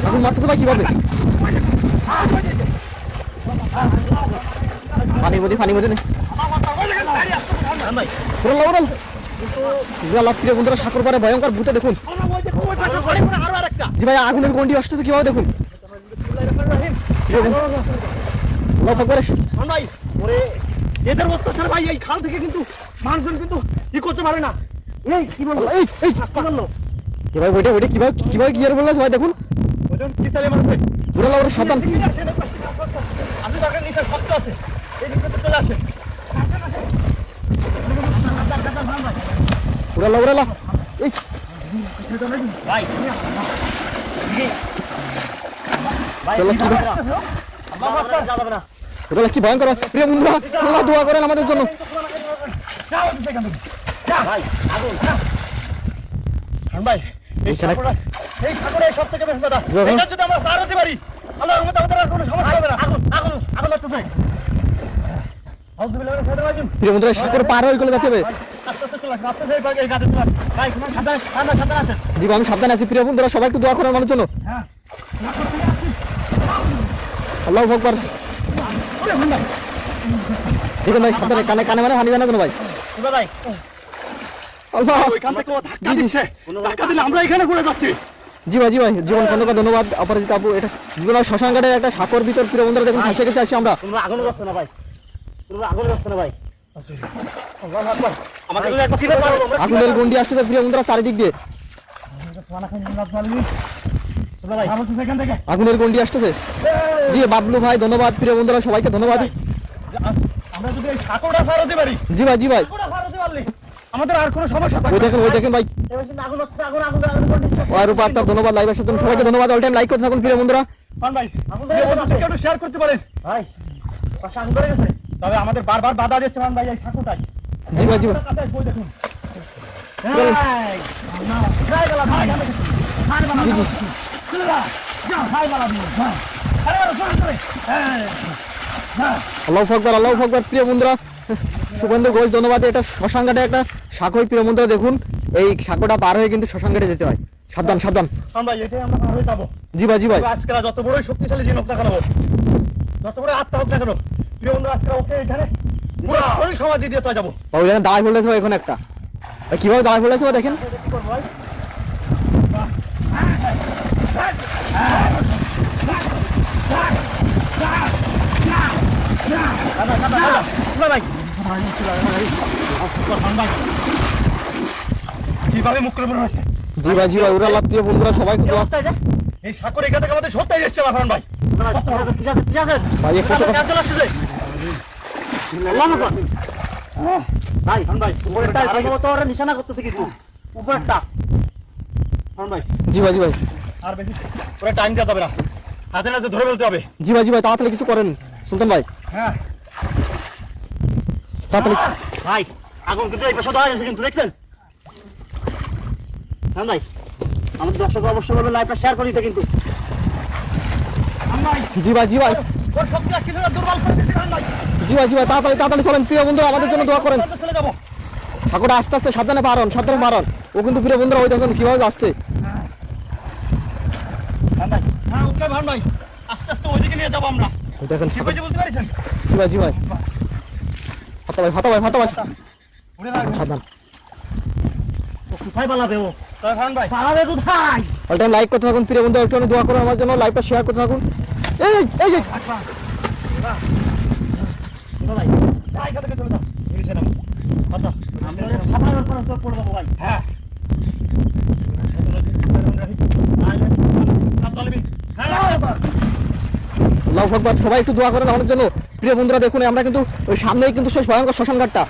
আগুন মারতেছে ভাই কিভাবে? পানির মধ্যে নেই বন্ধুরা, সাঁকর পারে ভয়ঙ্কর ভূতে দেখুন। জি ভাই আগুনের গন্ডি আসতেছে কিভাবে দেখুন। এদের অত্যাচার ভাই এই খাল থেকে কিন্তু মানুষজন কিন্তু কি করতে পারে না। এই কি বলবো ভাই ওইটা কিভাবে কি আর বললো ভাই দেখুন। কি চালিয়ে মানুষ সাবধান আপনি দরকার নিচে শক্ত আছে এই দিকে চলে আসে উড়ালা এই ভাই ওটা কি ভয়ঙ্কর প্রিয় বন্ধুরা, আল্লাহ দোয়া করেন আমাদের জন্য। ভাই আগুন ভাই এই ঠাকুর এই সব থেকে বেশি কথা। এটা যদি আমরা পার হতে পারি আল্লাহর রহমতে আমাদের আর কোনো সমস্যা হবে না। আগুন লাগতেছে। প্রিয় বন্ধুরা সাঁকর পার হয়ে গেলে যেতে হবে। জি আমি সাবধানে আছি। প্রিয় বন্ধুরা সবাই একটু দোয়া করেন আমাদের জন্য। আল্লাহু আকবার। দেখুন ভাই সাবধানে, কানে মানে পানি জানা কেন ভাই? জি ভাই জীবন খন্দকার ধন্যবাদ। অপরাজিত আপু, এটা জীবন শ্মশানঘাটের একটা সাঁকর ভিতর প্রিয় বন্ধুরা দেখুন ফেসে গেছে আছি আমরা। আগুনের গন্ডি আসতেছে প্রিয় বন্ধুরা চারিদিক দিয়ে। আগুনের গন্ডি আসতেছে। জি বাবলু ভাই ধন্যবাদ। প্রিয় বন্ধুরা সবাইকে ধন্যবাদ। আমরা যদি এই সাঁকোটা পার হতে পারি, জি ভাই আমাদের আর কোনো সমস্যা থাকবে না। ওই দেখেন ভাই আর উপর আপনার ধন্যবাদ। লাইভ আসার জন্য সবাইকে ধন্যবাদ। অল টাইম লাইক করতে থাকুন প্রিয় বন্ধুরা। ভাই একটু শেয়ার করতে পারেন ভাই। আগুন ধরে গেছে তবে আমাদের বারবার বাধা দিচ্ছে ভাই এই সাঁকোটাই। জি ভাই দেখুন আল্লাহু আকবার। প্রিয় বন্ধুরা সুগন্ধ ঘোষ ধন্যবাদ। এটা শ্মশানঘাটে একটা সাঁকো প্রিয় বন্ধুরা দেখুন। এই সাঁকোটা পার হয়ে কিন্তু শ্মশানঘাটে যেতে হয়। সাবধান ভাই এটাই আমরা পার হয়ে যাবো। জি ভাই আজকে যত বড়ই শক্তিশালী জিন হোক না কেন, যত বড় আত্মা হোক না কেন, প্রিয় বন্ধুরা আজকে ওকে এখানে পুরো শরীর সমাধি দিয়ে তো যাবো। ওখানে দাঁড়ায় ফেলেছে এখন একটা কিভাবে দাঁড়ায় ফেলেছে দেখেন। কিভাবে মুখ করে বলুন। জি ভাই ওরা লাভ প্রিয় বন্ধুরা সবাই এই সাঁকর এখান থেকে আমাদের সত্যাই এসছে ভাই। ভাই নিশানা করতেছে কিন্তু উপরেরটা। জি ভাই আর বেশি পুরো টাইম দেওয়া যাবে না, হাতে নাতে ধরে ফেলতে হবে। জি ভাই তাড়াতাড়ি কিছু করেন সুলতান ভাই। হ্যাঁ তাড়াতাড়ি ভাই আগুন কিন্তু এই পাশে দাঁড়িয়ে আছে কিন্তু দেখছেন। হ্যাঁ ভাই আমাদের দর্শক অবশ্যই বলবেন লাইভটা শেয়ার করে দিতে কিন্তু। জি ভাই ওর শক্তি আর কিছুটা দুর্বল করে দিতে ভাই। জি ভাই তাড়াতাড়ি চলেন প্রিয় বন্ধুরা আমাদের জন্য দোয়া করেন। চলে যাবো ঠাকুরটা আস্তে আস্তে সাবধানে পারন ও কিন্তু প্রিয় বন্ধুরা ওই দেখুন কিভাবে যাচ্ছে। হ্যাঁ ওকে ভাই আস্তে আস্তে ওইদিকে নিয়ে যাবো আমরা। দেখেন কি বলতে পারছেন? জি ভাই ফাতা ভাই সাবধান। কোথায় পালাবে ও? ভাই পালাবে কোথায়? অল টাইম লাইক করতে থাকুন প্রিয় বন্ধুরা, একটু দোয়া করুন আমার জন্য, লাইভটা শেয়ার করতে থাকুন। এই ভাই এখান থেকে চলে যাও। আমরা সাধারণ পড়ে যাবো ভাই। হ্যাঁ আল্লাহু আকবার। সবাই একটু দোয়া করেন আমাদের জন্য প্রিয় বন্ধুরা। দেখুন আমরা কিন্তু ওই সামনেই কিন্তু শেষ ভয়ঙ্কর শ্মশানঘাটটা।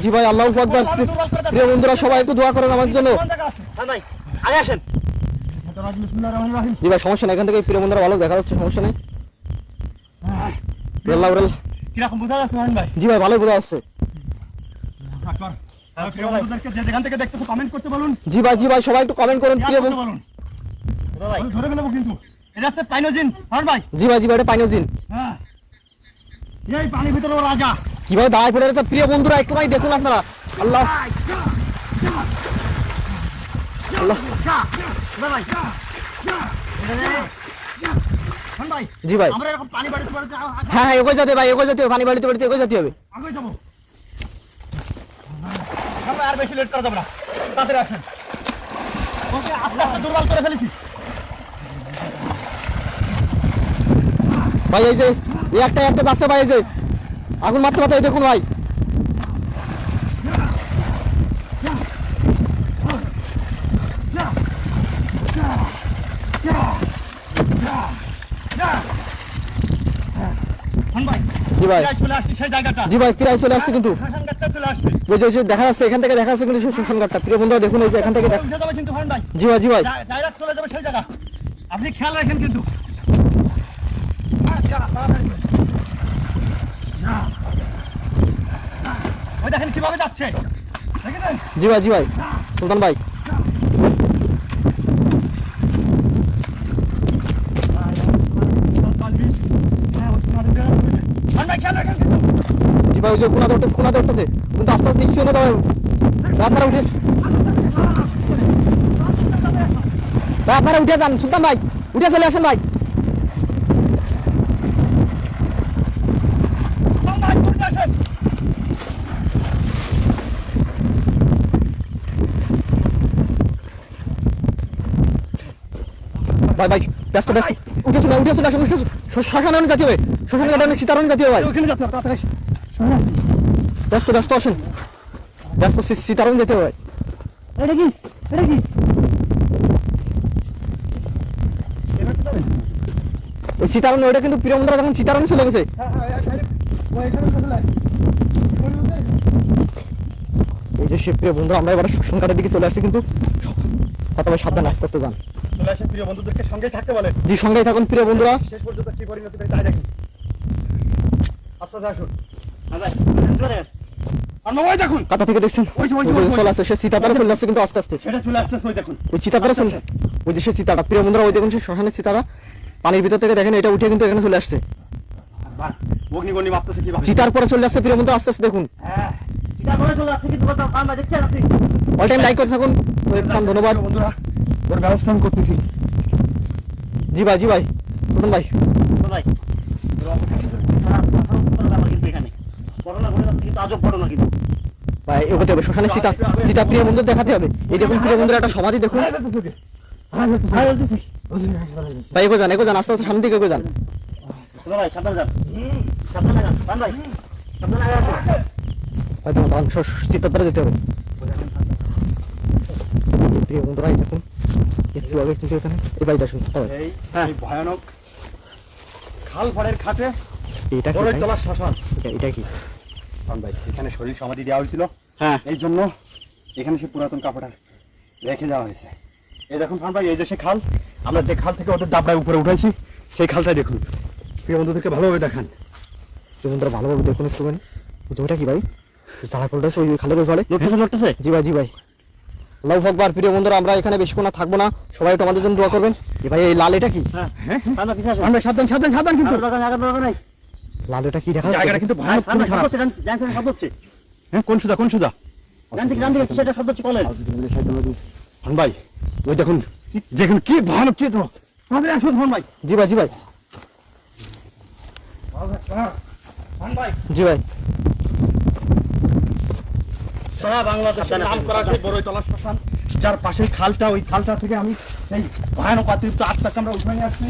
জি ভাই আল্লাহু আকবার। প্রিয় বন্ধুরা সবাই একটু দোয়া করেন আমাদের জন্য। জি ভাই সমস্যা নেই, এখান থেকে প্রিয় বন্ধুরা ভালো দেখা যাচ্ছে, সমস্যা নেই। কিরকম বোঝা যাচ্ছে মাহিন ভাই? জি ভাই ভালোই বোঝা যাচ্ছে। প্রিয় বন্ধুদেরকে যে যেখান থেকে দেখতেছো কমেন্ট করতে বলুন। জি ভাই সবাই একটু কমেন্ট করুন প্রিয় করতে বন্ধু। বলুন। ধরে ফেলবো কিন্তু। এটা হচ্ছে পাইনোজিন মাহিন ভাই। জি ভাই এটা পাইনোজিন। হ্যাঁ, এই পানির ভিতরে ও রাজা। কিভাবে দাঁড়ায় পড়ে রয়েছে প্রিয় বন্ধুরা, একটু ভাই দেখুন আপনারা। আল্লাহ আল্লাহ। মাহিন ভাই, জি ভাই। আমরা এরকম পানি বাড়িতে হ্যাঁ এগোয় যেতে ভাই, এগোয় যেতে হবে, পানি বাড়িতে এগোয় যেতে হবে। আগে যাবো। আমরা আর বেশি লেট করা যাবে না, তাড়াতাড়ি আসেন। ওকে আস্তে আস্তে দুর্বল করে ফেলেছি। ভাই এই যে এই একটা যাচ্ছে ভাই, এই যে আগুন মারতে মারতে এই দেখুন ভাই। মাহিন ভাই, জি ভাই। প্রায় চলে আসছি সেই জায়গাটা। জি ভাই প্রায় চলে আসছে কিন্তু। শ্মশানঘাটটা চলে আসছি। ওই যে দেখা যাচ্ছে, এখান থেকে দেখা যাচ্ছে কিন্তু শ্মশানঘাটটা। প্রিয় বন্ধুরা দেখুন, এই যে এখান থেকে উঠে যাবে কিন্তু মাহিন ভাই। জি ভাই ডাইরেক্ট চলে যাবে সেই জায়গা। আপনি খেয়াল রাখেন কিন্তু। ওই দেখেন কিভাবে যাচ্ছে, দেখেছেন? জি ভাই সুলতান ভাই। মাহিন ভাই খেয়াল রাখেন কিন্তু। জি ভাই ওই যে কোনাতে উঠতেছে কিন্তু আস্তে আস্তে নিশ্চয়ই না যাবে। আপনারা উঠে আপনারা উঠে যান সুলতান ভাই, উঠে চলে আসেন ভাই। মাহিন ভাই, উঠে আসেন। ভাই ব্যস্ত উঠে চলে আসেন। শ্মশানে যেতে হবে, শ্মশান ঘাটে সীতারণ যেতে হবে ভাই। ওখানে যাচ্ছে, তাড়াতাড়ি আসেন। ব্যস্ত আসেন, ব্যস্ত সীতারণ যেতে হবে ভাই। এটা কি ওই সীতারণ ওইটা কিন্তু প্রিয় বন্ধুরা যখন সীতারণ চলে গেছে। এই যে সে প্রিয় বন্ধু, আমরা এবার শ্মশান ঘাটের দিকে চলে আসছি কিন্তু। কথা ভাই সাবধান, আস্তে আস্তে যান। চলে আসেন, প্রিয় বন্ধুদেরকে সঙ্গেই থাকতে বলেন। জি সঙ্গেই থাকুন প্রিয় বন্ধুরা। শেষ পর্যন্ত কি পরিণতি হয় তাই দেখুন। আস্তে আস্তে আসুন। আর ওই দেখুন, কাতা থেকে দেখছেন ওই যে, চলে আসছে, সে সীতাটারা চলে আসছে কিন্তু আস্তে আস্তে। সেটা চলে আসতেছে, ওই দেখুন। ওই চিতাটারা চলে, ওই যে সে সীতাটা প্রিয় বন্ধুরা, ওই দেখুন সে শ্মশানের সীতারা পানির ভিতর থেকে দেখেন এটা উঠে কিন্তু এখানে চলে আসছে। অগ্নিগণি মাপতেছে কিভাবে। চিতার পরে চলে আসছে প্রিয় বন্ধুরা, আস্তে আস্তে দেখুন। হ্যাঁ, চিতা করে চলে আসছে কিন্তু কথা আমরা দেখছেন আপনি। অল টাইম লাইক করে থাকুন। ধন্যবাদ বন্ধুরা, ওর ব্যবস্থা আমি করতেছি। জি ভাই সুলতান ভাই। ভাই, কিন্তু এখানে ঘটনা ঘটে যাচ্ছে কিন্তু আজব ঘটনা কিন্তু। ভাই এগোতে হবে, শ্মশানের সীতা প্রিয় বন্ধু দেখাতে হবে। এই দেখুন প্রিয় বন্ধুরা একটা সমাধি দেখুন। ভাই এগো যান আস্তে আস্তে সামনের দিকে এগো যান। ভাই সাবধান যান, সাবধান যান ভাই, সাবধান যান। ভাই তখন সীতাটারা যেতে হবে প্রিয় বন্ধুরা। এই দেখুন একটু আগে কিন্তু এখানে এই বাড়িটা শুনতে হবে। এই ভয়ানক খাল ফাড়ের খাটে এটা কি বড়ই তলার শ্মশান। এটা কি ভাই, এখানে শরীর সমাধি দেওয়া হয়েছিল। হ্যাঁ এই জন্য এখানে সে পুরাতন কাপড় রেখে যাওয়া হয়েছে। এই দেখুন ফান ভাই, এই যে সে খাল, আমরা যে খাল থেকে ওদের দাবড়ায় উপরে উঠাইছি সেই খালটাই দেখুন। প্রিয় বন্ধুদেরকে ভালোভাবে দেখান। প্রিয় বন্ধুরা ভালোভাবে দেখুন একটু। ওটা কি ভাই তারা পড়তেছে ওই খালের ওই ফলে লড়তেছে। জি ভাই আল্লাহু আকবার। প্রিয় বন্ধুরা আমরা এখানে বেশিক্ষণ আর থাকবো না, সবাই একটু আমাদের জন্য দোয়া করবেন। ভাই এই লাল এটা কি? আমরা সাবধান কিন্তু। লাল এটা কি দেখা জায়গাটা যাচ্ছে? কিন্তু ভয়ানক খুবই খারাপ। হ্যাঁ, কোন সুদা ফান ভাই, ওই দেখুন কি ভয়ানক চিত্র। আমাদের আসুন ফান ভাই। জি ভাই সারা বাংলাদেশের নাম করা সেই বড়ইতলা শ্মশান, যার পাশের খালটা, ওই খালটা থেকে আমি সেই ভয়ানক অতিরিক্ত আত্মাকে আমরা উঠে নিয়ে আসছি।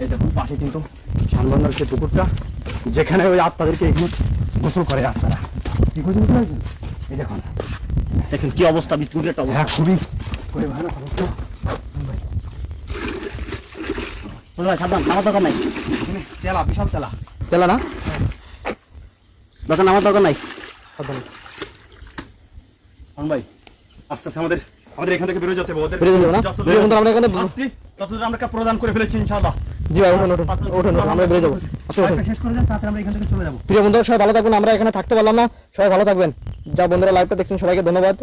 এই দেখুন পাশে কিন্তু শানবান্ধার সেই পুকুরটা, যেখানে ওই আত্মাদেরকে এখানে গোসল করে আত্মারা। কি গোসল করে? এই দেখুন কি অবস্থা, বিদ্যুতের একটা অবস্থা। হ্যাঁ, খুবই ভয়ানক অবস্থা। সাবধান, আমার দরকার নাই। তেলা, বিশাল তেলা না দোকান, আমার দরকার নাই। ভাই আস্তে আস্তে আমাদের এখান থেকে বেরোয় যেতে হবে। বেরিয়ে যাবো না প্রিয় বন্ধুরা, আমরা এখানে ততদূর আমরা প্রদান করে ফেলেছি ইনশাআল্লাহ। জি ভাই উঠুন উঠুন উঠুন উঠুন, আমরা বেরিয়ে যাবো, আপনি উঠুন। শেষ করে দেন, তাড়াতাড়ি আমরা এখান থেকে চলে যাবো। প্রিয় বন্ধুরা সবাই ভালো থাকবেন, আমরা এখানে থাকতে পারলাম না, সবাই ভালো থাকবেন। যা বন্ধুরা লাইভটা দেখছেন সবাইকে ধন্যবাদ।